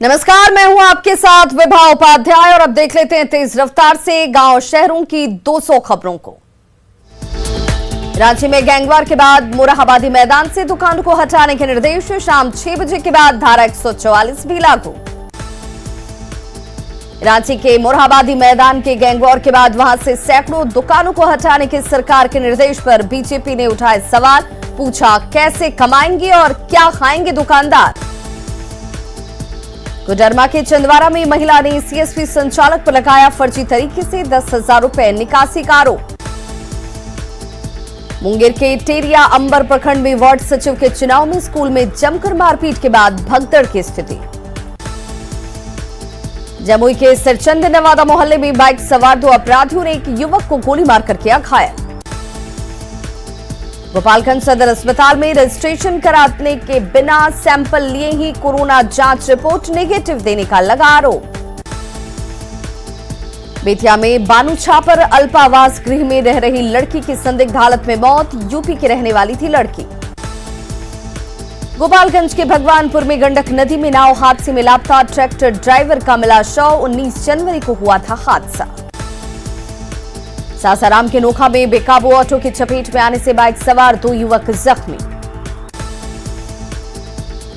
नमस्कार, मैं हूं आपके साथ विभा उपाध्याय और अब देख लेते हैं तेज रफ्तार से गांव शहरों की 200 खबरों को। रांची में गैंगवार के बाद मोरहाबादी मैदान से दुकान को हटाने के निर्देश। शाम 6 बजे के बाद धारा 144 भी लागू। रांची के मोरहाबादी मैदान के गैंगवार के बाद वहां से सैकड़ों दुकानों को हटाने के सरकार के निर्देश पर बीजेपी ने उठाए सवाल। पूछा, कैसे कमाएंगे और क्या खाएंगे दुकानदार। कोडरमा के चंदवारा में महिला ने सीएसपी संचालक पर लगाया फर्जी तरीके से 10,000 रुपए निकासी का आरोप। मुंगेर के टेरिया अंबर प्रखंड में वार्ड सचिव के चुनाव में स्कूल में जमकर मारपीट के बाद भगदड़ की स्थिति। जमुई के सरचंद नवादा मोहल्ले में बाइक सवार 2 अपराधियों ने एक युवक को गोली मारकर किया घायल। गोपालगंज सदर अस्पताल में रजिस्ट्रेशन कराने के बिना सैंपल लिए ही कोरोना जांच रिपोर्ट नेगेटिव देने का लगा आरोप। बेतिया में बानू छापर अल्पावास गृह में रह रही लड़की की संदिग्ध हालत में मौत। यूपी की रहने वाली थी लड़की। गोपालगंज के भगवानपुर में गंडक नदी में नाव हादसे में लापता ट्रैक्टर ड्राइवर का मिला शव। 19 जनवरी को हुआ था हादसा। सासाराम के नोखा में बेकाबू ऑटो की चपेट में आने से बाइक सवार 2 युवक जख्मी।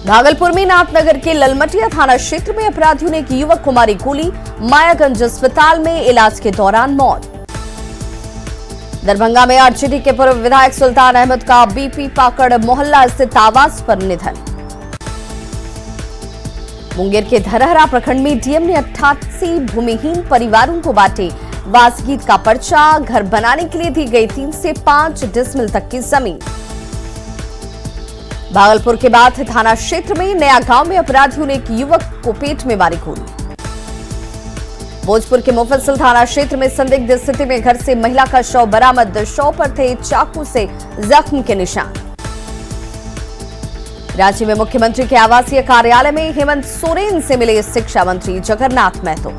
भागलपुर में नाथनगर के ललमटिया थाना क्षेत्र में अपराधियों ने एक युवक को मारी गोली। मायागंज अस्पताल में इलाज के दौरान मौत। दरभंगा में आरजेडी के पूर्व विधायक सुल्तान अहमद का बीपी पाकड़ मोहल्ला स्थित आवास पर निधन। मुंगेर के धरहरा प्रखंड में डीएम ने 88 भूमिहीन परिवारों को बांटे वासगीत का पर्चा। घर बनाने के लिए दी गई 3 से 5 डिसमिल तक की जमीन। भागलपुर के बाद थाना क्षेत्र में नया गांव में अपराधियों ने एक युवक को पेट में मारी गोली। भोजपुर के मुफस्सिल थाना क्षेत्र में संदिग्ध स्थिति में घर से महिला का शव बरामद। शव पर थे चाकू से जख्म के निशान। रांची में मुख्यमंत्री के आवासीय कार्यालय में हेमंत सोरेन से मिले शिक्षा मंत्री जगन्नाथ महतो।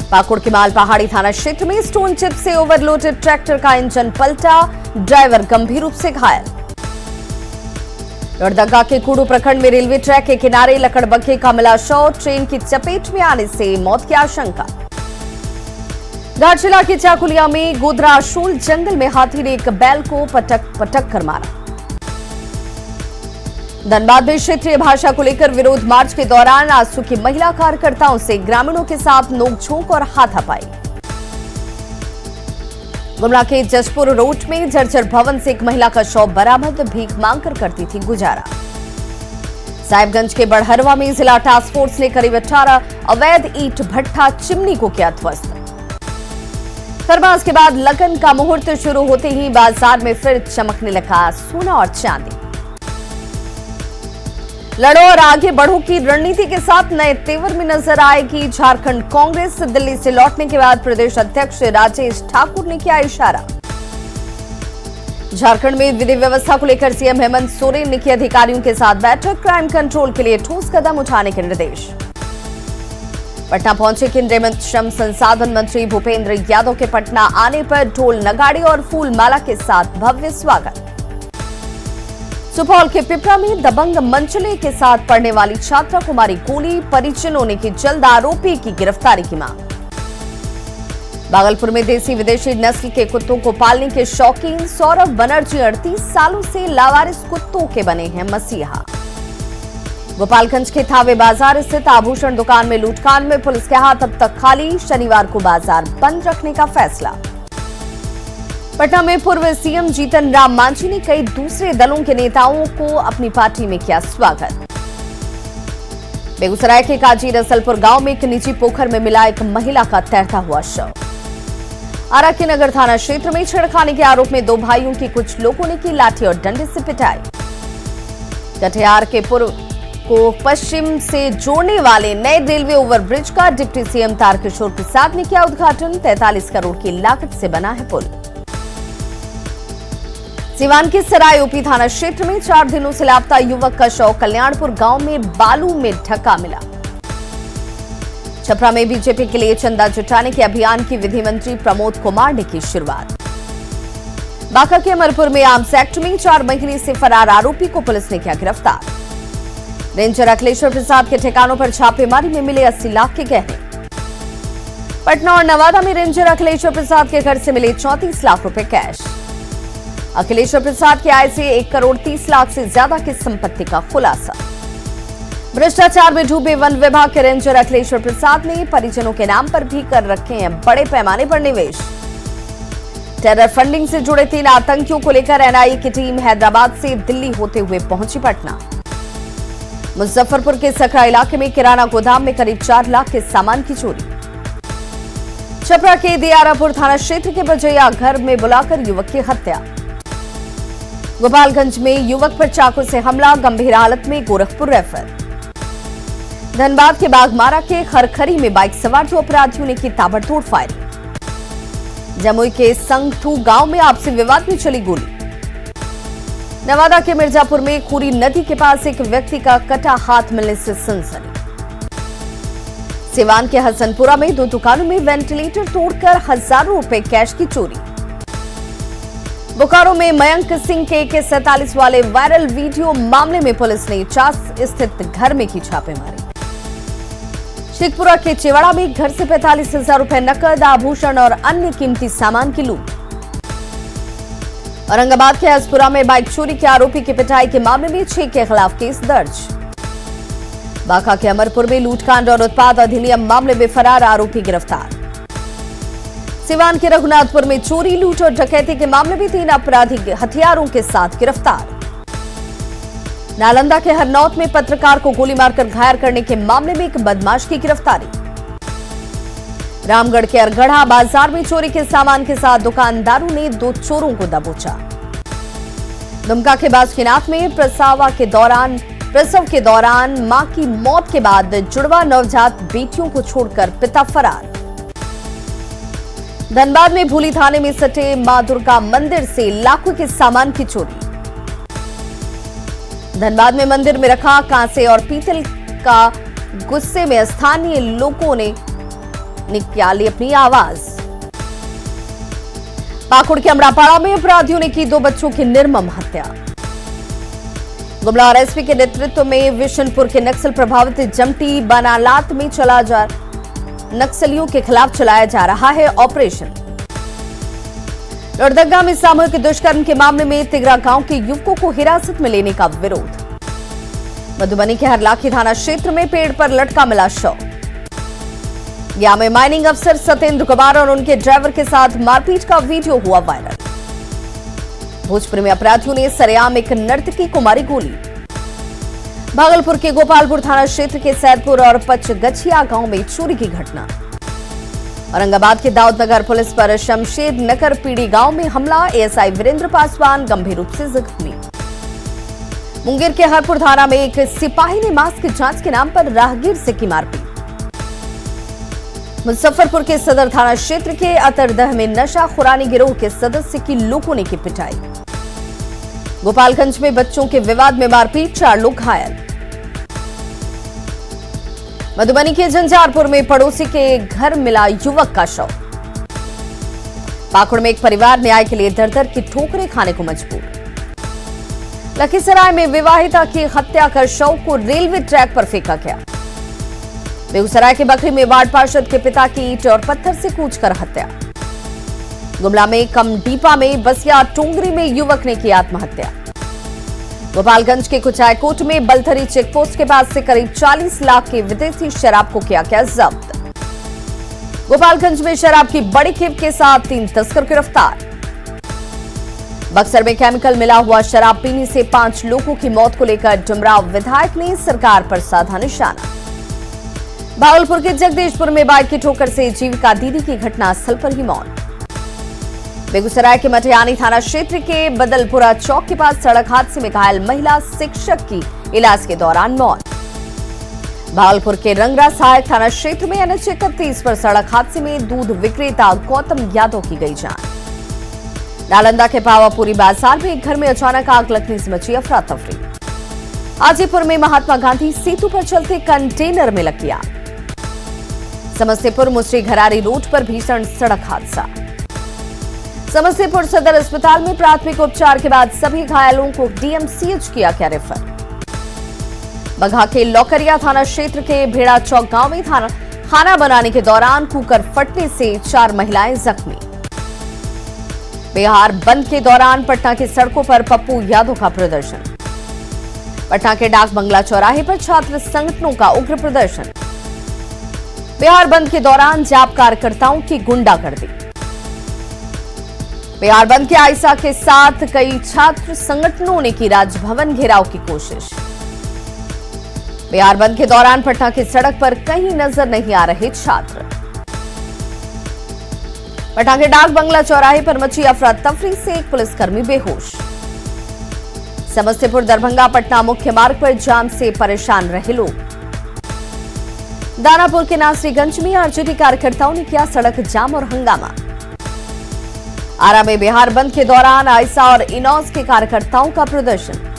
पाकुड़ के माल पहाड़ी थाना क्षेत्र में स्टोन चिप से ओवरलोडेड ट्रैक्टर का इंजन पलटा। ड्राइवर गंभीर रूप से घायल। लोहरदगा के कूड़ू प्रखंड में रेलवे ट्रैक के किनारे लकड़बग्घे का मिला शव। ट्रेन की चपेट में आने से मौत की आशंका। घाटशिला के चाकुलिया में गोदराशोल जंगल में हाथी ने एक बैल को पटक कर मारा। धनबाद में क्षेत्रीय भाषा को लेकर विरोध मार्च के दौरान आजसू की महिला कार्यकर्ताओं से ग्रामीणों के साथ नोकझोंक और हाथापाई। गुमला के जशपुर रोड में जर्जर भवन से एक महिला का शव बरामद। भीख मांगकर करती थी गुजारा। साहिबगंज के बड़हरवा में जिला टास्क फोर्स ने करीब 18 अवैध ईंट भट्ठा चिमनी को किया ध्वस्त। खरमास के बाद लगन का मुहूर्त शुरू होते ही बाजार में फिर चमकने लगा सोना और चांदी। लड़ो और आगे बढ़ो की रणनीति के साथ नए तेवर में नजर आएगी झारखंड कांग्रेस। दिल्ली से लौटने के बाद प्रदेश अध्यक्ष राजेश ठाकुर ने किया इशारा। झारखंड में विधि व्यवस्था को लेकर सीएम हेमंत सोरेन ने की अधिकारियों के साथ बैठक। क्राइम कंट्रोल के लिए ठोस कदम उठाने के निर्देश। पटना पहुंचे केंद्रीय श्रम संसाधन मंत्री भूपेंद्र यादव के पटना आने पर ढोल नगाड़े और फूल माला के साथ भव्य स्वागत। सुपौल के पिपरा में दबंग मंचले के साथ पढ़ने वाली छात्रा को मारी गोली। परिजनों ने की जल्द आरोपी की गिरफ्तारी की मांग। भागलपुर में देसी विदेशी नस्ल के कुत्तों को पालने के शौकीन सौरभ बनर्जी 38 सालों से लावारिस कुत्तों के बने हैं मसीहा। गोपालगंज के थावे बाजार स्थित आभूषण दुकान में लूटकांड में पुलिस के हाथ अब तक खाली। शनिवार को बाजार बंद रखने का फैसला। पटना में पूर्व सीएम जीतन राम मांझी ने कई दूसरे दलों के नेताओं को अपनी पार्टी में किया स्वागत। बेगूसराय के काजी रसलपुर गांव में एक निजी पोखर में मिला एक महिला का तैरता हुआ शव। आरा के नगर थाना क्षेत्र में छेड़खानी के आरोप में 2 भाइयों की कुछ लोगों ने की लाठी और डंडे से पिटाई। कटिहार के पूर्व को पश्चिम से जोड़ने वाले नए रेलवे ओवरब्रिज का डिप्टी सीएम तारकिशोर प्रसाद ने किया उद्घाटन। 43 करोड़ की लागत से बना है पुल। सिवान के सराय ओपी थाना क्षेत्र में 4 दिनों से लापता युवक का शव कल्याणपुर गांव में बालू में ढका मिला। छपरा में बीजेपी के लिए चंदा जुटाने के अभियान की विधि मंत्री प्रमोद कुमार ने की शुरुआत। बांका के अमरपुर में आर्म्स एक्ट में 4 महीने से फरार आरोपी को पुलिस ने किया गिरफ्तार। रेंजर अखिलेश्वर प्रसाद के ठिकानों पर छापेमारी में मिले 80 लाख के गहने। पटना और नवादा में रेंजर अखिलेश्वर प्रसाद के घर से मिले 34 लाख रुपए कैश। अखिलेश्वर प्रसाद की आय से 1 करोड़ 30 लाख से ज्यादा की संपत्ति का खुलासा। भ्रष्टाचार में डूबे वन विभाग के रेंजर अखिलेश्वर प्रसाद ने परिजनों के नाम पर भी कर रखे हैं बड़े पैमाने पर निवेश। टेरर फंडिंग से जुड़े 3 आतंकियों को लेकर एनआईए की टीम हैदराबाद से दिल्ली होते हुए पहुंची पटना। मुजफ्फरपुर के सकरा इलाके में किराना गोदाम में करीब 4 लाख के सामान की चोरी। छपरा के दियारापुर थाना क्षेत्र के बजैया घर में बुलाकर युवक की हत्या। गोपालगंज में युवक पर चाकू से हमला, गंभीर हालत में गोरखपुर रेफर। धनबाद के बागमारा के खरखरी में बाइक सवार 2 अपराधियों ने की ताबड़तोड़ फायरिंग। जमुई के संगथू गांव में आपसी विवाद में चली गोली। नवादा के मिर्जापुर में खूरी नदी के पास एक व्यक्ति का कटा हाथ मिलने से सनसनी। सिवान के हसनपुरा में 2 दुकानों में वेंटिलेटर तोड़कर हजारों रुपए कैश की चोरी। बोकारो में मयंक सिंह के AK-47 वाले वायरल वीडियो मामले में पुलिस ने चास स्थित घर में की छापेमारी। शेखपुरा के चेवाड़ा में घर से 45,000 रुपए नकद, आभूषण और अन्य कीमती सामान की लूट। औरंगाबाद के हसपुरा में बाइक चोरी के आरोपी की पिटाई के मामले में 6 के खिलाफ केस दर्ज। बांका के अमरपुर में लूटकांड और उत्पाद अधिनियम मामले में फरार आरोपी गिरफ्तार। सिवान के रघुनाथपुर में चोरी, लूट और डकैती के मामले में 3 अपराधी हथियारों के साथ गिरफ्तार। नालंदा के हरनौत में पत्रकार को गोली मारकर घायल करने के मामले में एक बदमाश की गिरफ्तारी। रामगढ़ के अरगढ़ा बाजार में चोरी के सामान के साथ दुकानदारों ने 2 चोरों को दबोचा। दुमका के बासुकीनाथ में प्रसव के दौरान मां की मौत के बाद जुड़वा नवजात बेटियों को छोड़कर पिता फरार। धनबाद में भूली थाने में सटे मां दुर्गा मंदिर से लाखों के सामान की चोरी। धनबाद में मंदिर में रखा कांसे और पीतल का गुस्से में स्थानीय लोगों ने निकाली अपनी आवाज। पाकुड़ के अमरापाड़ा में अपराधियों ने की 2 बच्चों की निर्मम हत्या। गुमला एसपी के नेतृत्व में विशनपुर के नक्सल प्रभावित जमटी बनालात में नक्सलियों के खिलाफ चलाया जा रहा है ऑपरेशन। लोहरदगा में सामूहिक दुष्कर्म के मामले में तिगरा गांव के युवकों को हिरासत में लेने का विरोध। मधुबनी के हरलाखी थाना क्षेत्र में पेड़ पर लटका मिला शव। गया में माइनिंग अफसर सत्येंद्र कुमार और उनके ड्राइवर के साथ मारपीट का वीडियो हुआ वायरल। भोजपुर में अपराधियों ने सरेआम एक नर्तकी को मारी गोली। भागलपुर के गोपालपुर थाना क्षेत्र के सैदपुर और पचगछिया गांव में चोरी की घटना। औरंगाबाद के दाऊदनगर पुलिस पर शमशेर नगर पीड़ी गांव में हमला, एएसआई वीरेंद्र पासवान गंभीर रूप से जख्मी। मुंगेर के हरपुर थाना में एक सिपाही ने मास्क की जांच के नाम पर राहगीर से की मारपीट। मुजफ्फरपुर के सदर थाना क्षेत्र के अतरदह में नशा खुरानी गिरोह के सदस्य की लोगों ने की पिटाई। गोपालगंज में बच्चों के विवाद में मारपीट, 4 लोग घायल। मधुबनी के झंझारपुर में पड़ोसी के घर मिला युवक का शव। पाकुड़ में एक परिवार न्याय के लिए दर-दर की ठोकरें खाने को मजबूर। लखीसराय में विवाहिता की हत्या कर शव को रेलवे ट्रैक पर फेंका गया। बेगूसराय के बखरी में वार्ड पार्षद के पिता की ईंट और पत्थर से कूचकर हत्या। गुमला में कमडीपा में बसिया टोंगरी में युवक ने की आत्महत्या। गोपालगंज के कुचायकोट में बलथरी चेकपोस्ट के पास से करीब 40 लाख की विदेशी शराब को किया गया जब्त। गोपालगंज में शराब की बड़ी खेप के साथ 3 तस्कर गिरफ्तार। बक्सर में केमिकल मिला हुआ शराब पीने से 5 लोगों की मौत को लेकर डुमराव विधायक ने सरकार पर साधा निशाना। भागलपुर के जगदीशपुर में बाइक की ठोकर से जीविका दीदी की घटनास्थल पर ही मौत। बेगूसराय के मटियानी थाना क्षेत्र के बदलपुरा चौक के पास सड़क हादसे में घायल महिला शिक्षक की इलाज के दौरान मौत। भागलपुर के रंगरा सहायक थाना क्षेत्र में NH 31 पर सड़क हादसे में दूध विक्रेता गौतम यादव की गई जान। नालंदा के पावापुरी बाजार में एक घर में अचानक आग लगने से मची अफरा तफरी। हाजीपुर में महात्मा गांधी सेतु पर चलते कंटेनर में लगी आग। समस्तीपुर मुसरी घरारी रोड पर भीषण सड़क हादसा। समस्तीपुर सदर अस्पताल में प्राथमिक उपचार के बाद सभी घायलों को DMCH किया गया रेफर। बगहा के लौकरिया थाना क्षेत्र के भेड़ा चौक गांव में खाना बनाने के दौरान कुकर फटने से 4 महिलाएं जख्मी। बिहार बंद के दौरान पटना की सड़कों पर पप्पू यादव का प्रदर्शन। पटना के डाक बंगला चौराहे पर छात्र संगठनों का उग्र प्रदर्शन। बिहार बंद के दौरान जाप कार्यकर्ताओं की गुंडागर्दी। बिहार बंद के आईसा के साथ कई छात्र संगठनों ने की राजभवन घेराव की कोशिश। बिहार बंद के दौरान पटना की सड़क पर कहीं नजर नहीं आ रहे छात्र। पटना के डाक बंगला चौराहे पर मची अफरा तफरी से एक पुलिसकर्मी बेहोश। समस्तीपुर दरभंगा पटना मुख्य मार्ग पर जाम से परेशान रहे लोग। दानापुर के नासरीगंज में आरजेडी कार्यकर्ताओं ने किया सड़क जाम और हंगामा। आरा में बिहार बंद के दौरान आईसा और इनॉस के कार्यकर्ताओं का प्रदर्शन।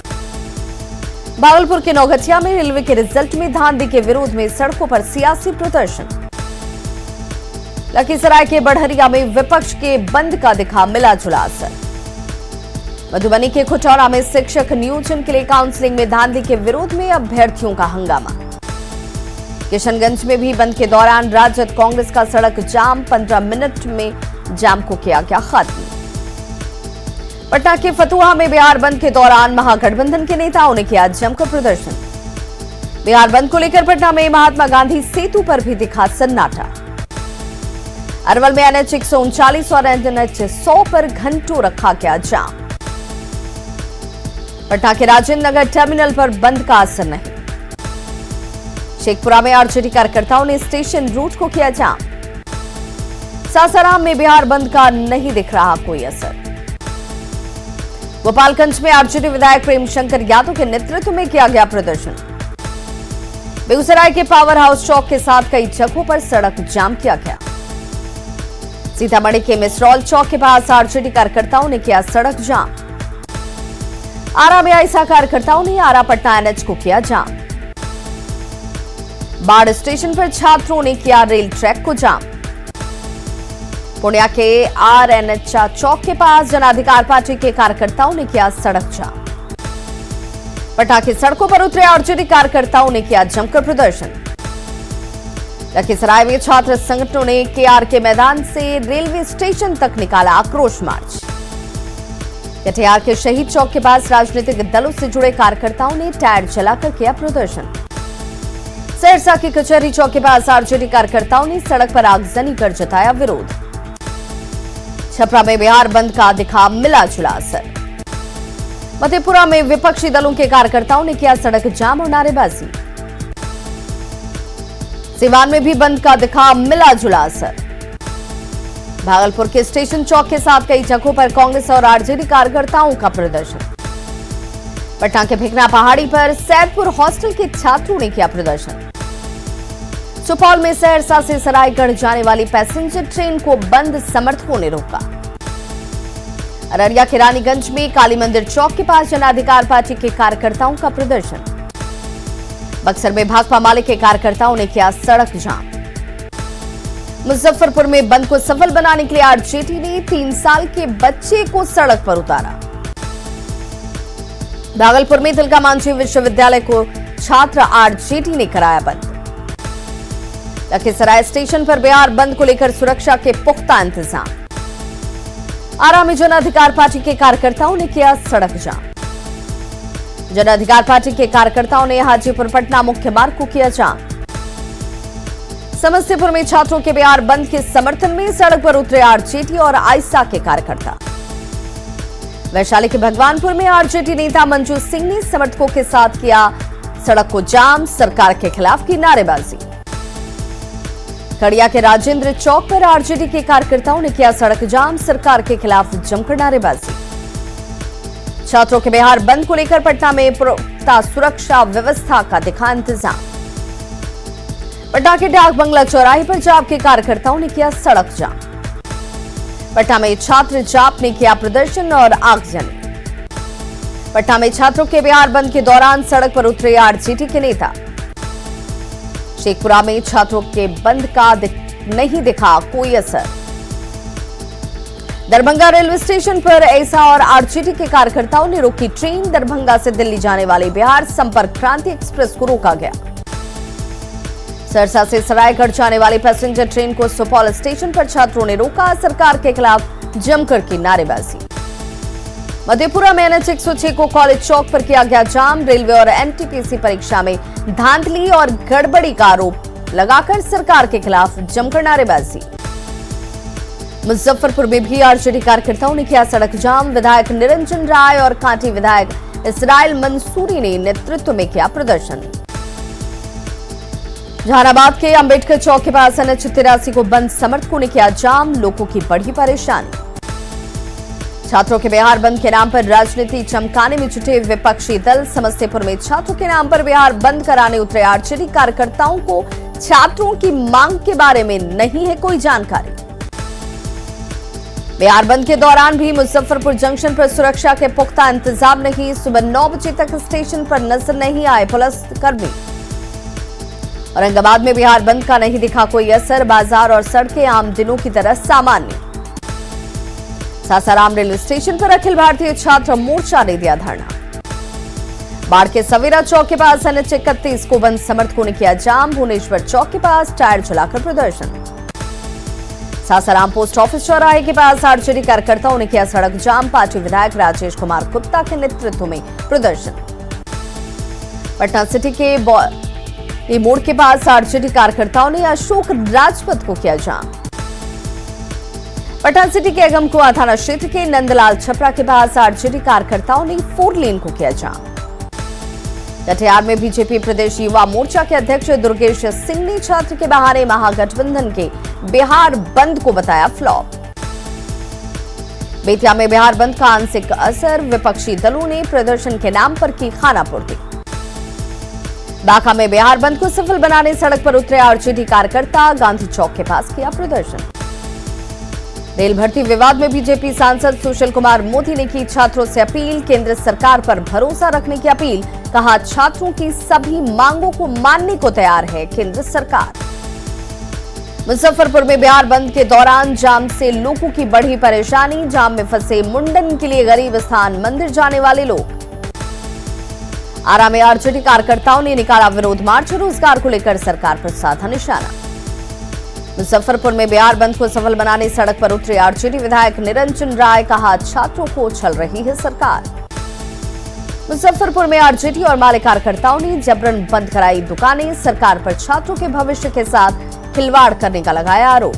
भागलपुर के नौगछिया में रेलवे के रिजल्ट में धांधली के विरोध में सड़कों पर सियासी प्रदर्शन। लखीसराय के बढ़हरिया में विपक्ष के बंद का दिखा मिला जुला असर। मधुबनी के खुटौरा में शिक्षक नियोजन के लिए काउंसलिंग में धांधली के विरोध में अभ्यर्थियों का हंगामा। किशनगंज में भी बंद के दौरान राजद कांग्रेस का सड़क जाम, 15 मिनट में जाम को किया गया खत्म। पटना के फतुहा में बिहार बंद के दौरान महागठबंधन के नेताओं ने किया जमकर प्रदर्शन। बिहार बंद को लेकर पटना में महात्मा गांधी सेतु पर भी दिखा सन्नाटा। अरवल में NH 139 और NH 100 पर घंटों रखा गया जाम। पटना के राजेंद्र नगर टर्मिनल पर बंद का असर नहीं। शेखपुरा में आरजेडी कार्यकर्ताओं ने स्टेशन रूट को किया जाम। सासाराम में बिहार बंद का नहीं दिख रहा कोई असर। गोपालगंज में आरजेडी विधायक प्रेम शंकर यादव के नेतृत्व में किया गया प्रदर्शन। बेगूसराय के पावर हाउस चौक के साथ कई जगहों पर सड़क जाम किया गया। सीतामढ़ी के मिसरौल चौक के पास आरजेडी कार्यकर्ताओं ने किया सड़क जाम। आरा में आईसा कार्यकर्ताओं ने आरा पटना NH को किया जाम। बाढ़ स्टेशन पर छात्रों ने किया रेल ट्रैक को जाम। पूर्णिया के RNH चौक के पास जन अधिकार पार्टी के कार्यकर्ताओं ने किया सड़क जाम। पटना की सड़कों पर उतरे आरजेडी कार्यकर्ताओं ने किया जमकर प्रदर्शन। लखीसराय में छात्र संगठनों ने KRK मैदान से रेलवे स्टेशन तक निकाला आक्रोश मार्च। कटिहार के शहीद चौक के पास राजनीतिक दलों से जुड़े कार्यकर्ताओं ने टायर जलाकर किया प्रदर्शन। सहरसा के कचहरी चौक के पास आरजेडी कार्यकर्ताओं ने सड़क पर आगजनी कर जताया विरोध। छपरा में बिहार बंद का दिखा मिला जुला असर। मधेपुरा में विपक्षी दलों के कार्यकर्ताओं ने किया सड़क जाम और नारेबाजी। सिवान में भी बंद का दिखा मिला जुला असर। भागलपुर के स्टेशन चौक के साथ कई जगहों पर कांग्रेस और आरजेडी कार्यकर्ताओं का प्रदर्शन। पटना के भिकना पहाड़ी पर सैदपुर हॉस्टल के छात्रों ने किया प्रदर्शन। सुपौल में सहरसा से सरायगढ़ जाने वाली पैसेंजर ट्रेन को बंद समर्थकों ने रोका। अररिया के रानीगंज में काली मंदिर चौक के पास जन अधिकार पार्टी के कार्यकर्ताओं का प्रदर्शन। बक्सर में भाकपा माले के कार्यकर्ताओं ने किया सड़क जाम। मुजफ्फरपुर में बंद को सफल बनाने के लिए आरजेडी ने 3 साल के बच्चे को सड़क पर उतारा। भागलपुर में तिलका मांझी विश्वविद्यालय को छात्र आरजेडी ने कराया बंद। लखीसराय स्टेशन पर बिहार बंद को लेकर सुरक्षा के पुख्ता इंतजाम। आरा में जन अधिकार पार्टी के कार्यकर्ताओं ने किया सड़क जाम। जन अधिकार पार्टी के कार्यकर्ताओं ने हाजीपुर पटना मुख्य मार्ग को किया जाम। समस्तीपुर में छात्रों के बिहार बंद के समर्थन में सड़क पर उतरे आरजेडी और आईसा के कार्यकर्ता। वैशाली के भगवानपुर में आरजेडी नेता मंजू सिंह ने समर्थकों के साथ किया सड़क को जाम, सरकार के खिलाफ की नारेबाजी। खड़िया के राजेंद्र चौक पर आरजेडी के कार्यकर्ताओं ने किया सड़क जाम, सरकार के खिलाफ जमकर नारेबाजी। छात्रों के बिहार बंद को लेकर पटना में पुख्ता सुरक्षा व्यवस्था का दिखा इंतजाम। पटना के डाक बंगला चौराहे पर जाप के कार्यकर्ताओं ने किया सड़क जाम। पटना में छात्र जाप ने किया प्रदर्शन और आगजनी। पटना में छात्रों के बिहार बंद के दौरान सड़क पर उतरे आरजेडी के नेता। शेखपुरा में छात्रों के बंद का नहीं दिखा कोई असर। दरभंगा रेलवे स्टेशन पर एसा और आरजेडी के कार्यकर्ताओं ने रोकी ट्रेन। दरभंगा से दिल्ली जाने वाली बिहार संपर्क क्रांति एक्सप्रेस को रोका गया। सरसा से सरायगढ़ जाने वाली पैसेंजर ट्रेन को सुपौल स्टेशन पर छात्रों ने रोका। सरकार के खिलाफ जमकर की नारेबाजी। मधेपुरा में NH 106 को कॉलेज चौक पर किया गया जाम। रेलवे और NTPC परीक्षा में धांधली और गड़बड़ी का आरोप लगाकर सरकार के खिलाफ जमकर नारेबाजी। मुजफ्फरपुर में भी आरजेडी कार्यकर्ताओं ने किया सड़क जाम। विधायक निरंजन राय और कांटी विधायक इसराइल मंसूरी ने नेतृत्व में किया प्रदर्शन। जहानाबाद के अंबेडकर चौक के पास NH 83 को बंद समर्थकों ने किया जाम। लोगों की बढ़ी परेशानी। छात्रों के बिहार बंद के नाम पर राजनीति चमकाने में जुटे विपक्षी दल। समस्तीपुर में छात्रों के नाम पर बिहार बंद कराने उतरे आरजेडी कार्यकर्ताओं को छात्रों की मांग के बारे में नहीं है कोई जानकारी। बिहार बंद के दौरान भी मुजफ्फरपुर जंक्शन पर सुरक्षा के पुख्ता इंतजाम नहीं। सुबह 9 बजे तक स्टेशन पर नजर नहीं आए पुलिस कर्मी। औरंगाबाद में बिहार बंद का नहीं दिखा कोई असर। बाजार और सड़कें आम दिनों की तरह सामान्य। सासाराम रेलवे स्टेशन पर अखिल भारतीय छात्र मोर्चा ने दिया धरना। बाढ़ के सवेरा चौक के पास NH 31 को बंद समर्थकों ने किया जाम। भुवनेश्वर चौक के पास टायर जलाकर प्रदर्शन। सासाराम पोस्ट ऑफिस चौराहे के पास आरजेडी कार्यकर्ताओं ने किया सड़क जाम। पार्टी विधायक राजेश कुमार गुप्ता के नेतृत्व में प्रदर्शन। पटना सिटी के मोड़ के पास आरजेडी कार्यकर्ताओं ने अशोक राजपथ को किया जाम। पटना सिटी के अगमकुआं थाना क्षेत्र के नंदलाल छपरा के पास आरजेडी कार्यकर्ताओं ने 4 लेन को किया जाम। कटिहार में बीजेपी प्रदेश युवा मोर्चा के अध्यक्ष दुर्गेश सिंह ने छात्र के बहाने महागठबंधन के बिहार बंद को बताया फ्लॉप। बेतिया में बिहार बंद का आंशिक असर। विपक्षी दलों ने प्रदर्शन के नाम पर की खानापूर्ति। बांका में बिहार बंद को सफल बनाने सड़क पर उतरे आरजेडी कार्यकर्ता। गांधी चौक के पास किया प्रदर्शन। रेल भर्ती विवाद में बीजेपी सांसद सुशील कुमार मोदी ने की छात्रों से अपील। केंद्र सरकार पर भरोसा रखने की अपील। कहा छात्रों की सभी मांगों को मानने को तैयार है केंद्र सरकार। मुजफ्फरपुर में बिहार बंद के दौरान जाम से लोगों की बढ़ी परेशानी। जाम में फंसे मुंडन के लिए गरीब स्थान मंदिर जाने वाले लोग। आरा में आरजेडी कार्यकर्ताओं ने निकाला विरोध मार्च। रोजगार को लेकर सरकार पर साधा निशाना। मुजफ्फरपुर में बिहार बंद को सफल बनाने सड़क पर उतरे आरजेडी विधायक निरंजन राय। कहा छात्रों को छल रही है सरकार। मुजफ्फरपुर में आरजेडी और माले कार्यकर्ताओं ने जबरन बंद कराई दुकानें। सरकार पर छात्रों के भविष्य के साथ खिलवाड़ करने का लगाया आरोप।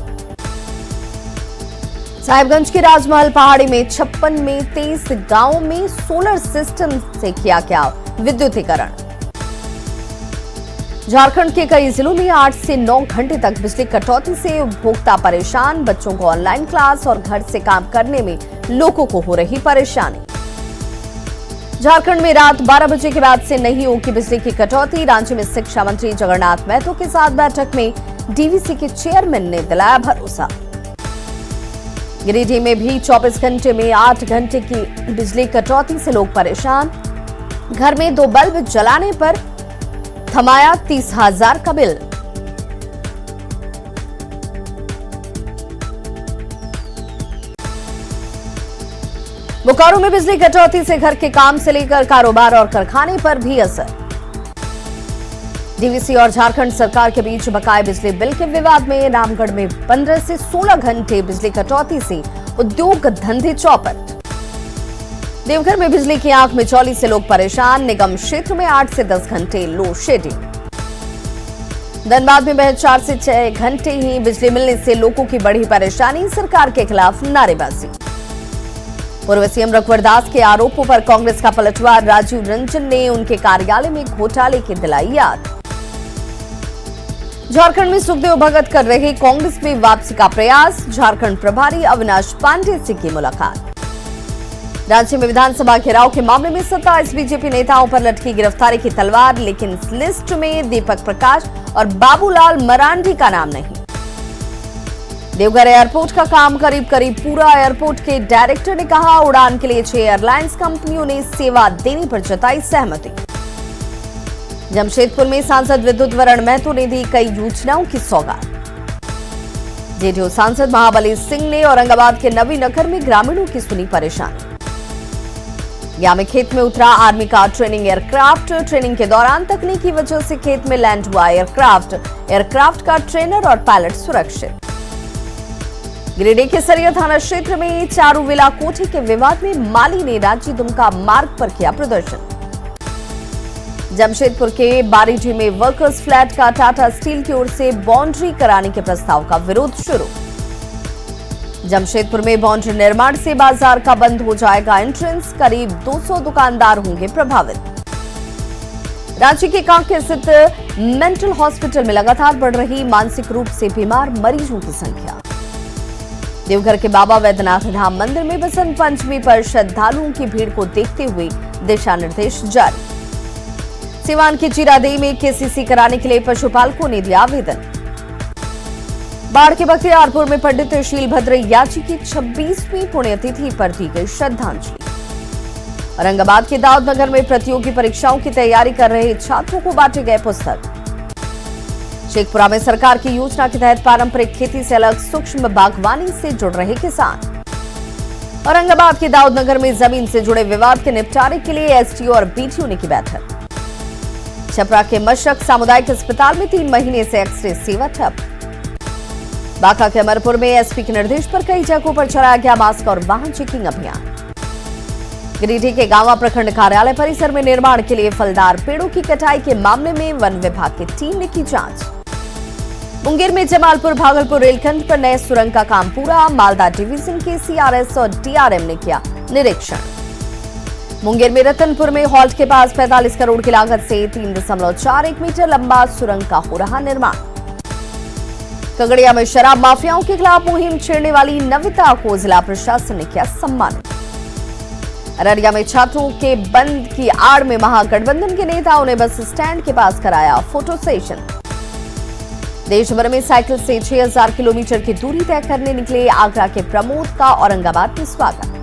साहिबगंज की राजमहल पहाड़ी में 56 में 23 गांवों में सोलर सिस्टम से किया गया विद्युतीकरण। झारखंड के कई जिलों में 8 से 9 घंटे तक बिजली कटौती से उपभोक्ता परेशान। बच्चों को ऑनलाइन क्लास और घर से काम करने में लोगों को हो रही परेशानी। झारखंड में रात 12 बजे के बाद से नहीं होगी बिजली की कटौती। रांची में शिक्षा मंत्री जगन्नाथ महतो के साथ बैठक में डीवीसी के चेयरमैन ने दिलाया भरोसा। गिरिडीह में भी 24 घंटे में 8 घंटे की बिजली कटौती से लोग परेशान। घर में 2 बल्ब जलाने पर थमाया 30,000 का बिल। बोकारो में बिजली कटौती से घर के काम से लेकर कारोबार और कारखाने पर भी असर। डीवीसी और झारखंड सरकार के बीच बकाये बिजली बिल के विवाद में रामगढ़ में 15 से 16 घंटे बिजली कटौती से उद्योग धंधे चौपट। देवघर में बिजली की आंख मिचौली से लोग परेशान। निगम क्षेत्र में 8 से 10 घंटे लोड शेडिंग। धनबाद में महज 4 से 6 घंटे ही बिजली मिलने से लोगों की बढ़ी परेशानी। सरकार के खिलाफ नारेबाजी। पूर्व सीएम रघुवर दास के आरोपों पर कांग्रेस का पलटवार। राजीव रंजन ने उनके कार्यालय में घोटाले की दिलाई याद। झारखंड में सुखदेव भगत कर रहे कांग्रेस में वापसी का प्रयास। झारखंड प्रभारी अविनाश पांडे से की मुलाकात। रांची में विधानसभा घेराव के मामले में 27 बीजेपी नेताओं पर लटकी गिरफ्तारी की तलवार। लेकिन इस लिस्ट में दीपक प्रकाश और बाबूलाल मरांडी का नाम नहीं। देवघर एयरपोर्ट का काम करीब पूरा। एयरपोर्ट के डायरेक्टर ने कहा उड़ान के लिए 6 एयरलाइंस कंपनियों ने सेवा देने पर जताई सहमति। जमशेदपुर में सांसद विद्युत वरण महतो ने दी कई योजनाओं की सौगात। जेडीयू सांसद महाबली सिंह ने औरंगाबाद के नवीनगर में ग्रामीणों की सुनी परेशानी। यामी खेत में उतरा आर्मी का ट्रेनिंग एयरक्राफ्ट। ट्रेनिंग के दौरान तकनीकी वजह से खेत में लैंड हुआ एयरक्राफ्ट का ट्रेनर और पायलट सुरक्षित। गिरिडीह के सरिया थाना क्षेत्र में चारूविला कोठी के विवाद में माली ने रांची दुमका मार्ग पर किया प्रदर्शन। जमशेदपुर के बारीडी में वर्कर्स फ्लैट का टाटा स्टील की ओर से बाउंड्री कराने के प्रस्ताव का विरोध शुरू। जमशेदपुर में बाउंड्री निर्माण से बाजार का बंद हो जाएगा एंट्रेंस। करीब 200 दुकानदार होंगे प्रभावित। रांची के कांके स्थित मेंटल हॉस्पिटल में लगातार बढ़ रही मानसिक रूप से बीमार मरीजों की संख्या। देवघर के बाबा वैद्यनाथ धाम मंदिर में बसंत पंचमी पर श्रद्धालुओं की भीड़ को देखते हुए दिशा निर्देश जारी। सिवान की जीरादेई में केसीसी कराने के लिए पशुपालकों ने दिया आवेदन। बाढ़ के बख्तियारपुर में पंडित शीलभद्र याची की 26वीं पुण्यतिथि पर दी गई श्रद्धांजलि। औरंगाबाद के दाऊदनगर में प्रतियोगी परीक्षाओं की तैयारी कर रहे छात्रों को बांटे गए पुस्तक। शेखपुरा में सरकार की योजना के तहत पारंपरिक खेती से अलग सूक्ष्म बागवानी से जुड़ रहे किसान। औरंगाबाद के दाऊदनगर में जमीन से जुड़े विवाद के निपटारे के लिए एसटीओ और बीटीओ ने की बैठक। छपरा के मशरक सामुदायिक अस्पताल में 3 महीने से एक्सरे सेवा ठप। बांका के अमरपुर में एसपी के निर्देश पर कई जगहों पर चलाया गया मास्क और वाहन चेकिंग अभियान। गिरिडीह के गांवा प्रखंड कार्यालय परिसर में निर्माण के लिए फलदार पेड़ों की कटाई के मामले में वन विभाग की टीम ने की जांच। मुंगेर में जमालपुर भागलपुर रेलखंड पर नए सुरंग का काम पूरा। मालदा डिवीजन के सीआरएस और डीआरएम ने किया निरीक्षण। मुंगेर में रतनपुर में हॉल्ट के पास 45 करोड़ की लागत से 3.41 मीटर लंबा सुरंग का हो रहा निर्माण। कगड़िया में शराब माफियाओं के खिलाफ मुहिम छेड़ने वाली नविता को जिला प्रशासन ने किया सम्मानित। अररिया में छात्रों के बंद की आड़ में महागठबंधन के नेताओं ने बस स्टैंड के पास कराया फोटो सेशन। देश भर में साइकिल से 6000 किलोमीटर की दूरी तय करने निकले आगरा के प्रमोद का औरंगाबाद में स्वागत।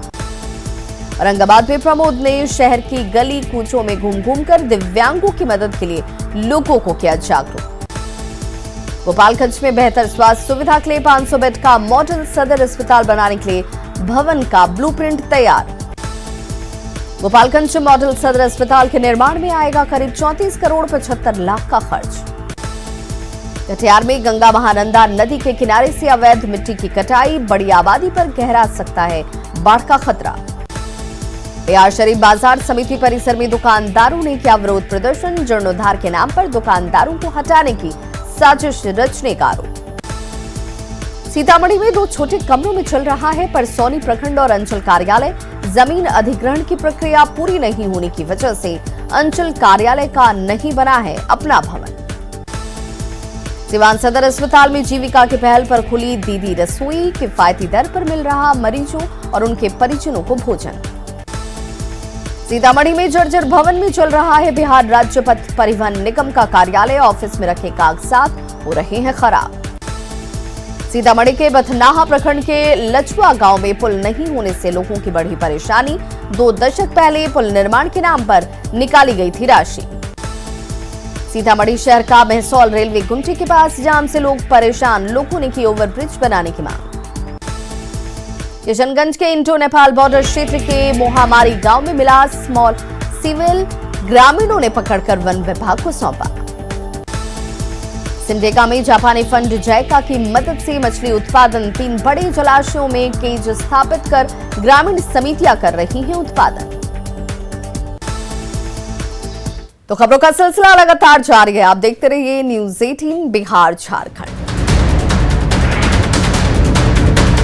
औरंगाबाद में प्रमोद ने शहर की गली कूचों में घूम घूमकर दिव्यांगों की मदद के लिए लोगों को किया जागरूक। गोपालगंज में बेहतर स्वास्थ्य सुविधा के लिए 500 बेड का मॉडल सदर अस्पताल बनाने के लिए भवन का ब्लूप्रिंट तैयार। गोपालगंज मॉडल सदर अस्पताल के निर्माण में आएगा करीब 34 करोड़ 75 लाख का खर्च। कटिहार में गंगा महानंदा नदी के किनारे से अवैध मिट्टी की कटाई। बड़ी आबादी पर गहरा सकता है बाढ़ का खतरा। बिहार शरीफ बाजार समिति परिसर में दुकानदारों ने किया विरोध प्रदर्शन। जीर्णोद्धार के नाम पर दुकानदारों को हटाने की साजिश रचने का आरोप। सीतामढ़ी में 2 छोटे कमरों में चल रहा है परसौनी प्रखंड और अंचल कार्यालय। जमीन अधिग्रहण की प्रक्रिया पूरी नहीं होने की वजह से अंचल कार्यालय का नहीं बना है अपना भवन। सिवान सदर अस्पताल में जीविका की पहल पर खुली दीदी रसोई। किफायती दर पर मिल रहा मरीजों और उनके परिजनों को भोजन। सीतामढ़ी में जर्जर भवन में चल रहा है बिहार राज्य पथ परिवहन निगम का कार्यालय। ऑफिस में रखे कागजात हो रहे हैं खराब। सीतामढ़ी के बथनाहा प्रखंड के लचुआ गांव में पुल नहीं होने से लोगों की बढ़ी परेशानी। 2 दशक पहले पुल निर्माण के नाम पर निकाली गई थी राशि। सीतामढ़ी शहर का महसौल रेलवे गुमटी के पास जाम से लोग परेशान। लोगों ने की ओवरब्रिज बनाने की मांग। किशनगंज के इंडो नेपाल बॉर्डर क्षेत्र के मोहामारी गांव में मिला स्मॉल सिविल। ग्रामीणों ने पकड़कर वन विभाग को सौंपा। सिमडेगा में जापानी फंड जायका की मदद से मछली उत्पादन। 3 बड़े जलाशयों में केज स्थापित कर ग्रामीण समितियां कर रही हैं उत्पादन। तो खबरों का सिलसिला लगातार जारी है। आप देखते रहिए न्यूज़ 18 बिहार झारखंड।